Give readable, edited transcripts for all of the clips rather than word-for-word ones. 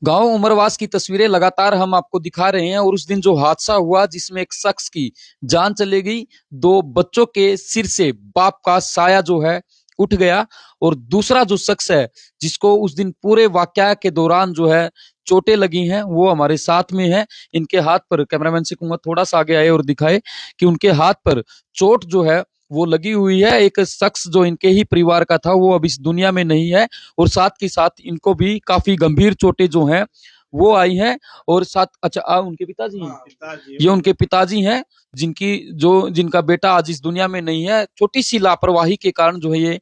गांव उमरवास की तस्वीरें लगातार हम आपको दिखा रहे हैं और उस दिन जो हादसा हुआ जिसमें एक शख्स की जान चली गई, दो बच्चों के सिर से बाप का साया जो है उठ गया और दूसरा जो शख्स है जिसको उस दिन पूरे वाकया के दौरान जो है चोटें लगी हैं वो हमारे साथ में है। इनके हाथ पर, कैमरामैन से कहूंगा थोड़ा सा आगे आए और दिखाए कि उनके हाथ पर चोट जो है वो लगी हुई है। एक शख्स जो इनके ही परिवार का था वो अब इस दुनिया में नहीं है और साथ के साथ इनको भी काफी गंभीर चोटें जो हैं वो आई हैं। और साथ अच्छा उनके पिताजी हैं। ये उनके पिताजी हैं जिनका बेटा आज इस दुनिया में नहीं है। छोटी सी लापरवाही के कारण जो है ये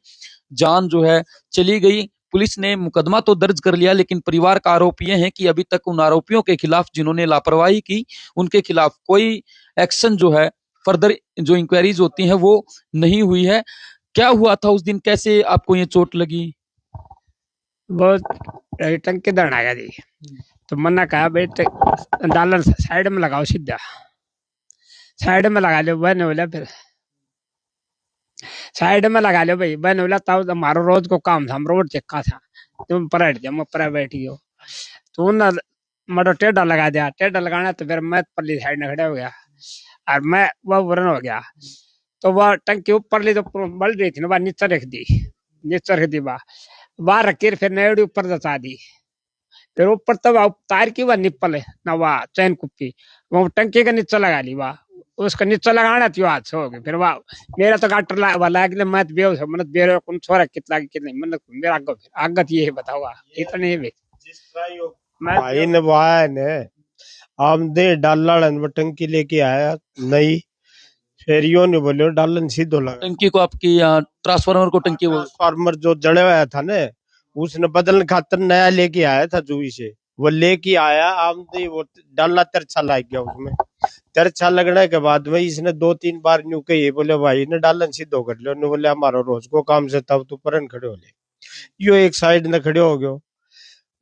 जान जो है चली गई। पुलिस ने मुकदमा तो दर्ज कर लिया लेकिन परिवार का आरोप यह है कि अभी तक उन आरोपियों के खिलाफ जिन्होंने लापरवाही की उनके खिलाफ कोई एक्शन जो है, फर्दर जो इंक्वायरीज होती हैं वो नहीं हुई है। क्या हुआ था उस दिन, कैसे आपको ये चोट लगी? वो टंकी दड़ आ गया जी। तो मना कहा बेटे डालर साइड में लगाओ, सीधा साइड में लगा लो। बहन बोला फिर साइड में लगा लो भाई। बहन बोला तब हमारो रोज को काम था, हम रोड चक्का था। तुम पर हट जाओ, मैं पर बैठी हो तो ना मरो टेढ़ा लगा दिया। टेढ़ा लगाना तो फिर मैं परली साइड में खड़ा हो गया और मैं वह वरन हो गया। तो वह टंकी ऊपर ली तो बल रही थी ना, वह नीचे रख दी। नीचे रख दी वह बाहर रखी, फिर नेड़ी ऊपर जचा दी। फिर ऊपर तब तार की वह निप्पल है ना, वह चैन कुप्पी वो टंकी के नीचे लगा ली। वह उसका नीचे लगाना थी, हाथ से हो गई। फिर वह मेरा तो गाटर लगा मैं तो बेहोश मन बेरो कौन छोरा कितना कितने मन मेरा आगत ये है बताओ इतने भी भाई ने वाया ने आम दे डालन टंकी लेके आया नहीं। फिर यो नहीं बोलो डालन सीधो लगा टंकी को आपकी ट्रांसफार्मर को टंकी वो ट्रांसफार्मर जो जड़े हुआ था ने उसने बदलने खातर नया लेके आया था जुई से। वो लेके आया आमदे वो डाला तिरछा लग गया उसमें। तिरछा लगने के बाद में इसने 2-3 बार न्यू कही बोले भाई ने डालन सीधो कर लो। ने बोले हमारा रोज को काम से तब तू परन खड़े हो ले। यो एक साइड ने खड़े हो गयो।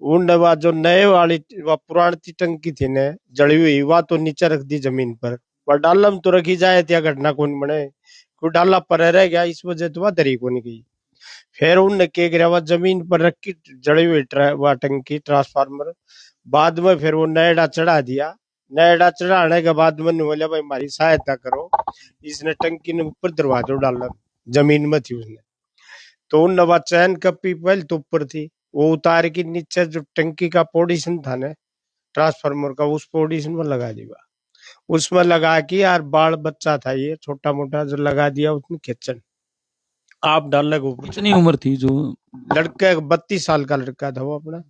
उन बाद जो नए वाली वा पुरानी टंकी थी ने जड़ी हुई वह तो नीचे रख दी जमीन पर। वह डाला में तो रखी जाए त्या घटना कौन बने कोई डाला पर रह गया इस वजह तो वह तरी को नहीं गई। फिर उनने के गिरा वह जमीन पर रखी जड़ी हुई वह टंकी ट्रांसफार्मर। बाद में फिर वो नएडा चढ़ा दिया। नएडा चढ़ाने के बाद मैंने बोला भाई हमारी सहायता करो। इसने टंकी ने ऊपर दरवाजा डाला, जमीन में थी उसने। तो उन नवा चैन कपी पहले तो ऊपर थी वो उतार के नीचे जो टंकी का पोडिशन था ना ट्रांसफार्मर का उस पोडिशन में लगा दिया। उसमें लगा के यार बाल बच्चा था ये छोटा मोटा जो लगा दिया उसने खिंचन आप डालने को ऊपर। कितनी उम्र थी जो लड़का 32 साल का लड़का था वो अपना।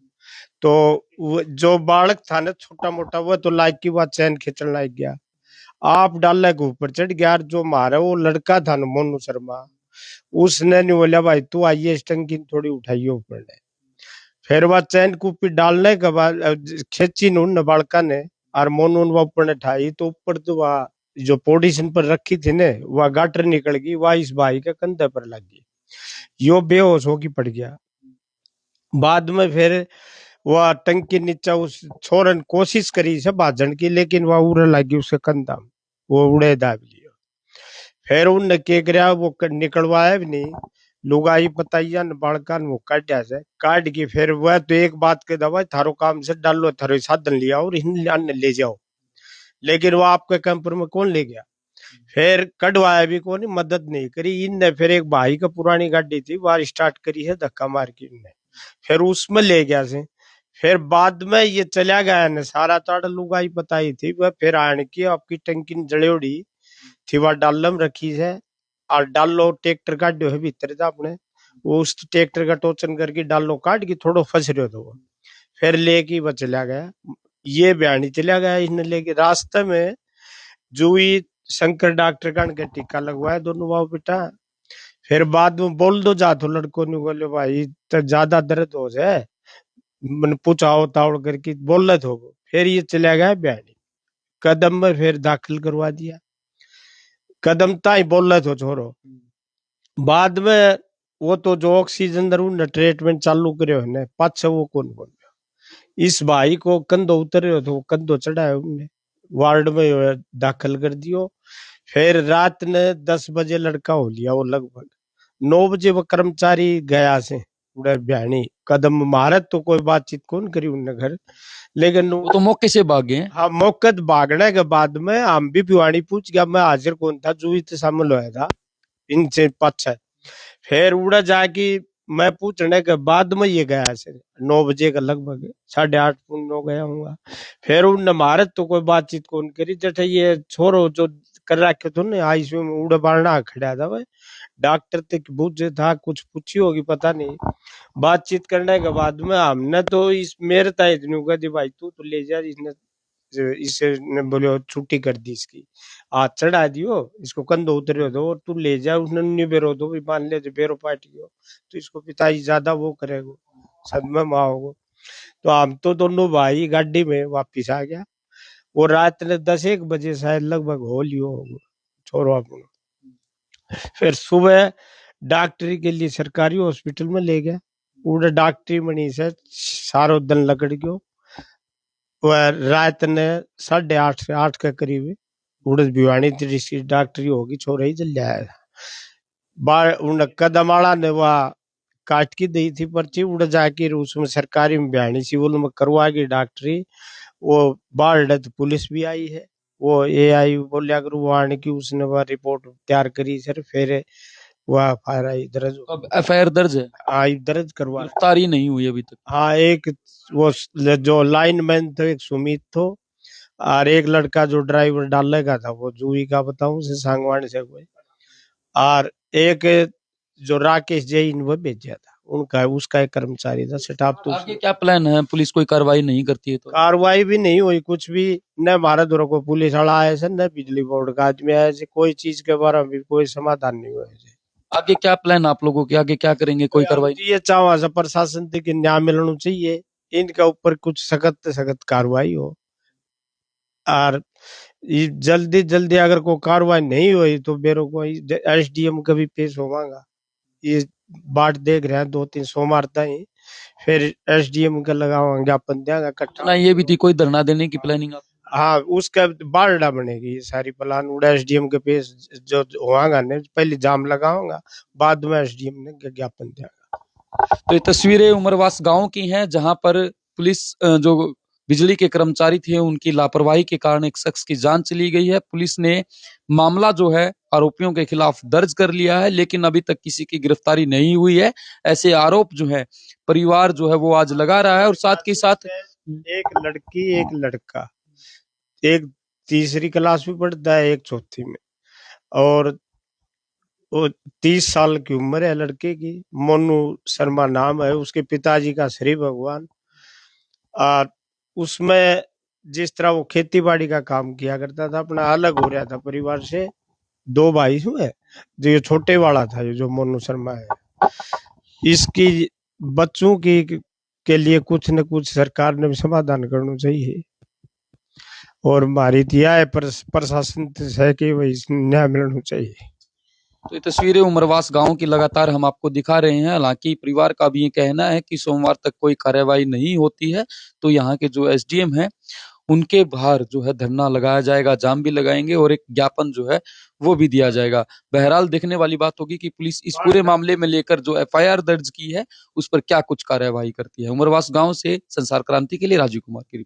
तो जो बालक था ना छोटा मोटा वो तो लाइक की बात चैन खींचने लाग गया। आप डालने के ऊपर चढ़ गया। जो मारा वो लड़का था ना मोनू शर्मा उसने नहीं बोला भाई तू आइए इस टंकी थोड़ी उठाइए ऊपर ने। फिर वह चैन कुपी डालने के बाद खींची न बालका ने और मोनू वह ऊपर ने ठाई तो ऊपर तो वह जो पोजिशन पर रखी थी ने वह गाटर निकल गई। वह इस भाई के कंधे पर लग गई। यो बेहोश होके पड़ गया। बाद में फिर वह टंकी नीचे उस छोरन कोशिश करी से भाजन की लेकिन वह उड़े लगी उसके कंधा में वो उड़े दाब लिया। फिर उनने के गया वो निकलवाया भी नहीं। लुगाई पताइया न बालका वो काटा से काट के फिर वह तो एक बात के दवा थारो काम से डालो थारो साधन लिया और इन ले जाओ। लेकिन वो आपके कैंपर में कौन ले गया। फिर कटवाया भी कौन मदद नहीं करी। इनने फिर एक भाई का पुरानी गाड़ी थी वह स्टार्ट करी है धक्का मार के इनने फिर उसमें ले गया से। फिर बाद में ये चला गया ने सारा ताड़ लुगाई बताई थी वह फिर आने की आपकी टंकी जड़ोड़ी थी वह डालम रखी है और डालो ट्रैक्टर काटो है भीतर था अपने वो उस ट्रैक्टर का टोचन करके डालो काट के थोड़ो फंस रहे तो फिर लेके वह चला गया। ये बयानी चला गया इसने लेके रास्ते में जुई शंकर डॉक्टर का टीका लगवाया दोनों बाबू बेटा। फिर बाद में बोल दो जा तो लड़कों ने बोले भाई तो ज्यादा दर्द हो जाए मन पूछाओ तावड़ करके बोल रहे थे। फिर ये चला गया बयानी कदम में फिर दाखिल करवा दिया। कदम ताई बोल रहे थे छोरो। बाद में वो तो जो ऑक्सीजन ने ट्रीटमेंट चालू करो है पाछे वो कौन बोल इस भाई को कंधो उतर रहे तो कंधो चढ़ाया उनने वार्ड में दाखिल कर दियो। फिर रात ने 10 बजे लड़का हो लिया वो लगभग 9 बजे वो कर्मचारी गया से उड़े बयानी कदम मारे तो कोई बातचीत कौन करी उनने घर, लेकिन वो तो मौके से भाग गए हैं। हाँ मौके भागने के बाद में हम भी भिवानी पूछ गया, मैं हाजिर कौन था जो इतने शामिल हुआ था इनसे पक्ष है। फिर उड़ा जाके मैं पूछने के बाद में ये गया से 9 बजे का लगभग 8:30 9 गया हूँ। फिर उनने मारे तो कोई बातचीत कौन करी, जैसे ये छोरो जो कर रखे थे ना आईसीयू में उड़ा बारना खड़ा था भाई, डॉक्टर तक पूछे था कुछ पूछी होगी पता नहीं। बातचीत करने के बाद में हमने तो इस मेरे था इतनी कह दी भाई तू तो ले जा, इसे ने बोले छुट्टी कर दी इसकी, हाथ चढ़ा दियो इसको कंधो उतरे दो और तू ले जा, उसने नहीं बेरो दो भी मान ले बेरो पार्टी हो तो इसको पिताजी ज्यादा वो करेगा सदमे में आओगे। तो हम तो दोनों भाई गाड़ी में वापिस आ गया। वो रात ने 10-1 बजे शायद लगभग हो लियो होगा छोरो अपनो। फिर सुबह डॉक्टरी के लिए सरकारी हॉस्पिटल में ले गया, पूरे डॉक्टरी मनी से सारो दिन लगड़ गयो। वह रात ने 8:30 से 8 के करीब उड़द भिवानी जिसकी डॉक्टरी होगी छोरा ही चल जाएगा। बार उन कदमाड़ा ने वह काट की दी थी पर्ची, उड़ जाके उसमें सरकारी में भिवानी सिविल में करवा गई डॉक्टरी। वो बाढ़ तो पुलिस भी आई है, वो एआई बोलिया करू वो आने की उसने वह रिपोर्ट तैयार करी सर, फिर वह FIR दर्ज अब एफआईआर दर्ज है, आई दर्ज करवा। गिरफ्तारी नहीं हुई अभी तक। हाँ एक वो जो लाइनमैन थे एक सुमित थो, और एक लड़का जो ड्राइवर डालेगा था वो जूही का बताऊं से सांगवानी से कोई, और एक जो राकेश जैन वो भेजा था उनका उसका एक कर्मचारी था स्टाफ। तो आगे क्या प्लान है, पुलिस कोई कार्रवाई नहीं करती है तो? कार्रवाई भी नहीं हुई कुछ भी, न हमारे दौर को पुलिस वाला आया से न बिजली बोर्ड का आदमी आया से, कोई चीज के बारे में भी कोई समाधान नहीं हुआ है। आगे क्या प्लान आप लोगों के, आगे क्या करेंगे, कोई कार्रवाई? ये चाहवा से प्रशासन तक न्याय मिलना चाहिए, इनका ऊपर कुछ सख्त सख्त कार्रवाई हो, और ये जल्दी जल्दी अगर कोई कार्रवाई नहीं हुई तो बेरो को SDM का भी पेश होगा। ये बाट देख रहे हैं 2-3 सोमवार तक, फिर SDM का लगाओ ज्ञापन देगा ना कट्टा। ये भी थी कोई धरना देने की प्लानिंग आप? हाँ उसका बारडा बनेगी ये सारी प्लान, उड़ा SDM के पेश जो होगा ने पहले जाम लगाऊंगा, बाद में SDM ने ज्ञापन देगा। तो ये तस्वीरें उमरवास गांव की हैं, जहां पर पुलिस जो बिजली के कर्मचारी थे उनकी लापरवाही के कारण एक शख्स की जान चली गई है। पुलिस ने मामला जो है आरोपियों के खिलाफ दर्ज कर लिया है, लेकिन अभी तक किसी की गिरफ्तारी नहीं हुई है। ऐसे आरोप जो है परिवार जो है वो आज लगा रहा है, और साथ के साथ एक लड़की एक लड़का, एक तीसरी क्लास में पढ़ता है एक चौथी में, और वो 30 साल की उम्र है लड़के की, मोनू शर्मा नाम है, उसके पिताजी का श्री भगवान। और उसमें जिस तरह वो खेती बाड़ी का काम किया करता था, अपना अलग हो रहा था परिवार से। 2 भाई हुए, जो ये छोटे वाला था ये जो मोनू शर्मा है, इसकी बच्चों की के लिए कुछ न कुछ सरकार ने समाधान करना चाहिए, और हमारी दिया है प्रशासन से कि वही न्याय मिलना चाहिए। तो ये तस्वीरें उमरवास गांव की लगातार हम आपको दिखा रहे हैं। हालांकि परिवार का भी ये कहना है कि सोमवार तक कोई कार्रवाई नहीं होती है तो यहाँ के जो SDM है उनके बाहर जो है धरना लगाया जाएगा, जाम भी लगाएंगे और एक ज्ञापन जो है वो भी दिया जाएगा। बहरहाल देखने वाली बात होगी कि पुलिस इस पूरे मामले में लेकर जो FIR दर्ज की है उस पर क्या कुछ कार्यवाही करती है। उमरवास गांव से संसार क्रांति के लिए राजीव कुमार की रिपोर्ट।